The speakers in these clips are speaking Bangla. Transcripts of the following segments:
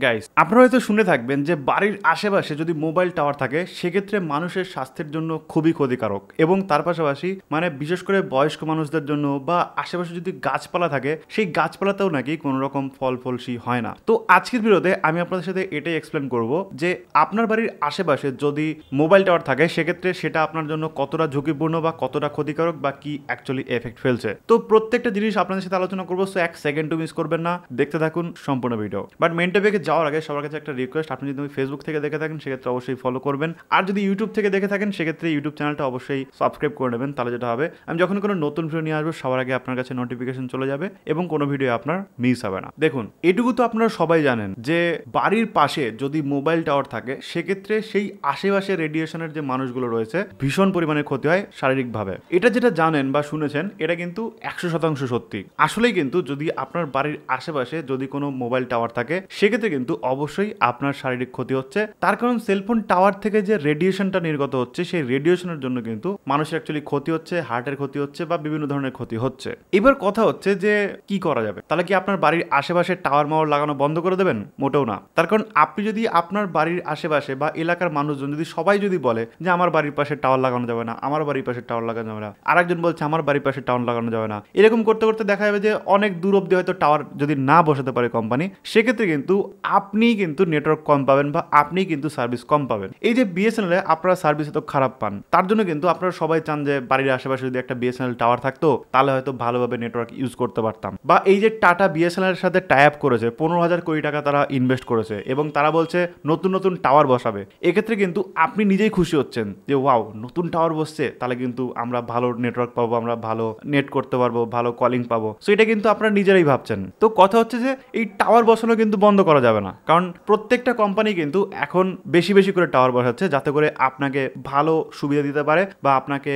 গাইস, আপনারা হয়তো শুনে থাকবেন যে বাড়ির আশেপাশে যদি মোবাইল টাওয়ার থাকে সেক্ষেত্রে মানুষের স্বাস্থ্যের জন্য খুবই ক্ষতিকারক, এবং তার পাশাপাশি বিশেষ করে বয়স্ক মানুষদের জন্য বা আশেপাশে যদি গাছপালা থাকে সেই গাছপালাতেও নাকি কোনো রকম ফল ফলসি হয় না। তো আজকের ভিডিওতে আমি আপনাদের সাথে এটাই এক্সপ্লেন করব যে আপনার বাড়ির আশেপাশে যদি মোবাইল টাওয়ার থাকে সেক্ষেত্রে সেটা আপনার জন্য কতটা ঝুঁকিপূর্ণ বা কতটা ক্ষতিকারক বা কি অ্যাকচুয়ালি এফেক্ট ফেলছে। তো প্রত্যেকটা জিনিস আপনাদের সাথে আলোচনা করবো, সো এক সেকেন্ড মিস করবেন না, দেখতে থাকুন সম্পূর্ণ ভিডিও। বাট মেন টপিকে যাওয়ার আগে সবার কাছে একটা রিকোয়েস্ট, আপনি যদি ফেসবুক থেকে দেখে থাকেন সেক্ষেত্রে অবশ্যই ফলো করবেন, আর যদি ইউটিউব থেকে দেখে থাকেন সেক্ষেত্রে ইউটিউব চ্যানেলটা অবশ্যই সাবস্ক্রাইব করে নেবেন। তাহলে যেটা হবে, আমি যখন কোনো নতুন ভিডিও নিয়ে আসবো সবার আগে আপনার কাছে নোটিফিকেশন চলে যাবে এবং কোনো ভিডিও আপনার মিস হবে না। দেখুন, এটুকু তো আপনারা সবাই জানেন যে বাড়ির পাশে যদি মোবাইল টাওয়ার থাকে সেক্ষেত্রে সেই আশেপাশে রেডিয়েশনের যে মানুষগুলো রয়েছে ভীষণ পরিমাণে ক্ষতি হয় শারীরিকভাবে। এটা যেটা জানেন বা শুনেছেন এটা কিন্তু 100% সত্যি। আসলেই কিন্তু যদি আপনার বাড়ির আশেপাশে যদি কোনো মোবাইল টাওয়ার থাকে সেক্ষেত্রে কিন্তু অবশ্যই আপনার শারীরিক ক্ষতি হচ্ছে। তার কারণ সেলফোন টাওয়ার থেকে যে রেডিয়েশনটা নির্গত হচ্ছে সেই রেডিয়েশনের জন্য কিন্তু মানুষের অ্যাকচুয়ালি ক্ষতি হচ্ছে, হার্টের ক্ষতি হচ্ছে বা বিভিন্ন ধরনের ক্ষতি হচ্ছে। এবার কথা হচ্ছে যে কি করা যাবে, তাহলে কি আপনার বাড়ির আশেপাশে টাওয়ার মাওয়ার লাগানো বন্ধ করে দেবেন? মোটেও না। তার কারণ আপনি যদি আপনার বাড়ির আশেপাশে বা এলাকার মানুষজন যদি সবাই যদি বলে যে আমার বাড়ির পাশে টাওয়ার লাগানো যাবে না, আমার বাড়ির পাশে টাওয়ার লাগানো যাবে না, আরেকজন বলছে আমার বাড়ির পাশে টাওয়ার লাগানো যাবে না, এরকম করতে করতে দেখা যাবে যে অনেক দূর অব্দি হয়তো টাওয়ার যদি না বসাতে পারে কোম্পানি, সেক্ষেত্রে কিন্তু আপনি কিন্তু নেটওয়ার্ক কম পাবেন বা আপনি কিন্তু সার্ভিস কম পাবেন। এই যে বিএসএনএল এ আপনারা সার্ভিস এত খারাপ পান, তার জন্য কিন্তু আপনারা সবাই চান যে বাড়ির আশেপাশে যদি একটা বিএসএনএল টাওয়ার থাকতো তাহলে হয়তো ভালোভাবে নেটওয়ার্ক ইউজ করতে পারতাম। বা এই যে টাটা বিএসএনএল এর সাথে টাই আপ করেছে, 15,000 কোটি টাকা তারা ইনভেস্ট করেছে এবং তারা বলছে নতুন নতুন টাওয়ার বসাবে। এক্ষেত্রে কিন্তু আপনি নিজেই খুশি হচ্ছেন যে ওয়াও, নতুন টাওয়ার বসছে, তাহলে কিন্তু আমরা ভালো নেটওয়ার্ক পাবো, আমরা ভালো নেট করতে পারবো, ভালো কলিং পাবো। সো এটা কিন্তু আপনারা নিজেরাই ভাবছেন। তো কথা হচ্ছে যে এই টাওয়ার বসানো কিন্তু বন্ধ করা যাবে না, কারণ প্রত্যেকটা কোম্পানি কিন্তু এখন বেশি বেশি করে টাওয়ার বসাচ্ছে যাতে করে আপনাকে ভালো সুবিধা দিতে পারে বা আপনাকে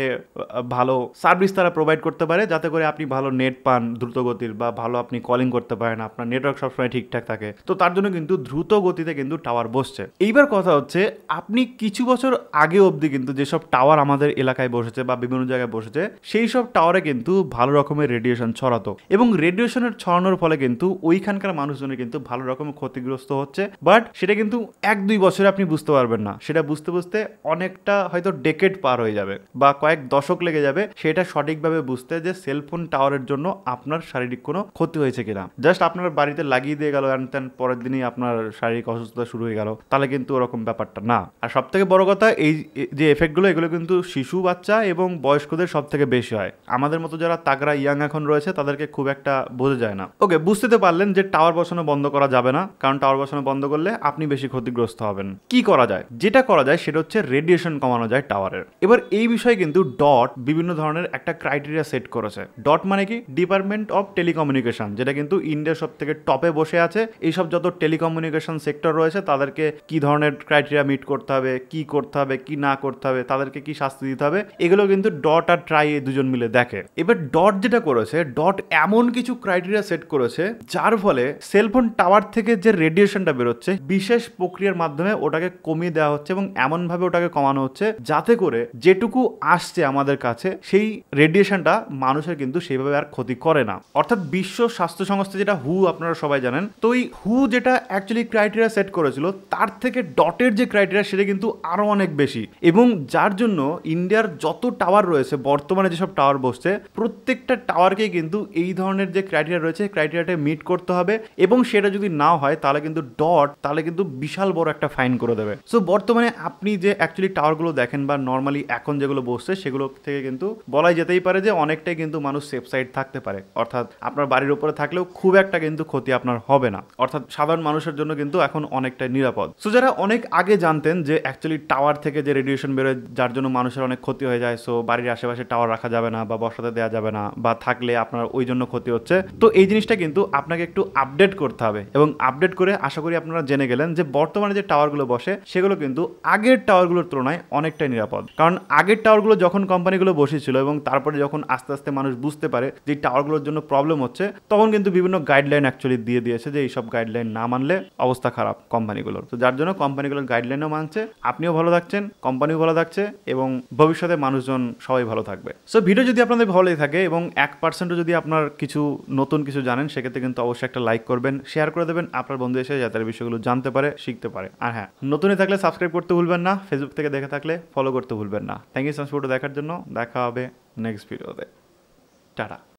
ভালো সার্ভিস তারা প্রোভাইড করতে পারে, যাতে করে আপনি ভালো নেট পান দ্রুত গতির বা ভালো আপনি কলিং করতে পারেন, আপনার নেটওয়ার্ক সবসময় ঠিকঠাক থাকে। তো তার জন্য কিন্তু দ্রুত গতিতে কিন্তু টাওয়ার বসছে। এইবার কথা হচ্ছে, আপনি কিছু বছর আগে অবধি কিন্তু যেসব টাওয়ার আমাদের এলাকায় বসেছে বা বিভিন্ন জায়গায় বসেছে সেই সব টাওয়ারে কিন্তু ভালো রকমের রেডিয়েশন ছড়াতো এবং রেডিয়েশনের ছড়ানোর ফলে কিন্তু ওইখানকার মানুষজনের কিন্তু ভালো রকমের ক্ষতিগ্রস্ত হচ্ছে। বাট সেটা কিন্তু 1-2 বছরে আপনি বুঝতে পারবেন না, সেটা বুঝতে বুঝতে অনেকটা হয়তো ডেকেড পার হয়ে যাবে বা কয়েক দশক লেগে যাবে সেটা সঠিকভাবে বুঝতে যে সেলফোন টাওয়ারের জন্য আপনার শারীরিক কোনো ক্ষতি হয়েছে কিনা। জাস্ট আপনার বাড়িতে লাগিয়ে দিয়ে গেল অ্যান্ড দেন পরের দিনই আপনার শারীরিক অসুস্থতা শুরু হয়ে গেল, তাহলে কিন্তু ওরকম ব্যাপারটা না। আর সব থেকে বড় কথা, এই যে এফেক্টগুলো এগুলো কিন্তু শিশু, বাচ্চা এবং বয়স্কদের সব থেকে বেশি হয়। আমাদের মতো যারা তাগড়া ইয়াং এখন রয়েছে তাদেরকে খুব একটা বোঝা যায় না। ওকে, বুঝতে তো পারলেন যে টাওয়ার বসানো বন্ধ করা যাবে না, কারণ টাওয়ার বসানো বন্ধ করলে আপনি বেশি ক্ষতিগ্রস্ত হবেন। কি করা যায়? যেটা করা যায় সেটা হচ্ছে রেডিয়েশন কমানো যায় টাওয়ারের। এবার এই বিষয়ে কিন্তু ডট বিভিন্ন ধরনের একটা ক্রাইটেরিয়া সেট করেছে। ডট মানে কি? ডিপার্টমেন্ট অফ টেলিকমিউনিকেশন, যেটা কিন্তু ইন্ডিয়ার সব থেকে টপে বসে আছে। এইসব যত টেলিকমিউনিকেশন সেক্টর রয়েছে তাদেরকে কি ধরনের ক্রাইটেরিয়া মিট করতে হবে, কি করতে হবে, কি না করতে হবে, তাদেরকে কি শাস্তি দিতে হবে, এগুলো কিন্তু ডট আর ট্রাই এই দুজন মিলে দেখে। এবার ডট যেটা করেছে, ডট এমন কিছু ক্রাইটেরিয়া সেট করেছে যার ফলে সেলফোন টাওয়ার থেকে যে রেডিয়েশনটা বেরোচ্ছে বিশেষ প্রক্রিয়ার মাধ্যমে ওটাকে কমিয়ে দেওয়া হচ্ছে এবং এমনভাবে ওটাকে কমানো হচ্ছে যাতে করে যেটুকু আসছে আমাদের কাছে সেই রেডিয়েশনটা মানুষের কিন্তু সেইভাবে আর ক্ষতি করে না। অর্থাৎ বিশ্ব স্বাস্থ্য সংস্থা, যেটা হু, আপনারা সবাই জানেন, তো এই হু যেটা অ্যাকচুয়ালি ক্রাইটেরিয়া সেট করেছিল তার থেকে ডটের যে ক্রাইটেরিয়া সেটা কিন্তু আরো অনেক বেশি, এবং যার জন্য ইন্ডিয়ার যত টাওয়ার রয়েছে বর্তমানে যেসব টাওয়ার বসছে প্রত্যেকটা টাওয়ারকে কিন্তু এই ধরনের যে ক্রাইটেরিয়া রয়েছে ক্রাইটেরিয়াটা মিট করতে হবে, এবং সেটা যদি না হয় তাহলে কিন্তু ডট তাহলে কিন্তু বিশাল বড় একটা ফাইন করে দেবে। সো বর্তমানে আপনি যে অ্যাকচুয়ালি টাওয়ারগুলো দেখেন বা নর্মালি এখন যেগুলো বসছে সেগুলো থেকে কিন্তু বলাই যেতেই পারে যে অনেকটাই কিন্তু মানুষ সেফ সাইড থাকতে পারে। অর্থাৎ আপনার বাড়ির উপরে থাকলেও খুব একটা কিন্তু ক্ষতি আপনার হবে না, অর্থাৎ সাধারণ মানুষের জন্য কিন্তু এখন অনেকটাই নিরাপদ। সো যারা অনেক আগে জানতেন যে অ্যাকচুয়ালি টাওয়ার থেকে যে রেডিয়েশন বেরোয় যার জন্য মানুষের অনেক ক্ষতি হয়ে যায়, সো বাড়ির আশেপাশে টাওয়ার রাখা যাবে না বা বসাতে দেওয়া যাবে না বা থাকলে আপনার ওই জন্য ক্ষতি হচ্ছে, তো এই জিনিসটা কিন্তু আপনাকে একটু আপডেট করতে হবে। এবং আপডেট করে আশা করি আপনারা জেনে গেলেন যে বর্তমানে যে টাওয়ারগুলো বসে সেগুলো কিন্তু আগের টাওয়ারগুলোর তুলনায় অনেকটাই নিরাপদ। কারণ আগের টাওয়ারগুলো যখন কোম্পানিগুলো বসেছিল এবং তারপরে যখন আস্তে আস্তে মানুষ বুঝতে পারে যে টাওয়ারগুলোর জন্য প্রবলেম হচ্ছে, তখন কিন্তু বিভিন্ন গাইডলাইন অ্যাকচুয়ালি দিয়ে দিয়েছে যে এইসব গাইডলাইন না মানলে অবস্থা খারাপ কোম্পানিগুলোর। তো যার জন্য কোম্পানিগুলোর গাইডলাইনও মানছে, আপনিও ভালো থাকছেন, কোম্পানিও ভালো থাকছে এবং ভবিষ্যতে মানুষজন সবাই ভালো থাকবে। সো ভিডিও যদি আপনাদের ভালো লেগে থাকে এবং 1% যদি আপনার কিছু নতুন কিছু জানেন সেক্ষেত্রে কিন্তু অবশ্যই একটা লাইক করবেন, শেয়ার করে দেবেন আপনার বন্ধু বন্ধু এসে যাতে এই বিষয়গুলো জানতে পারে, শিখতে পারে। আর হ্যাঁ, নতুনই থাকলে সাবস্ক্রাইব করতে ভুলবেন না, ফেসবুক থেকে দেখে থাকলে ফলো করতে ভুলবেন না। Thank you so much video দেখার জন্য। দেখা হবে নেক্সট ভিডিওতে। টাটা।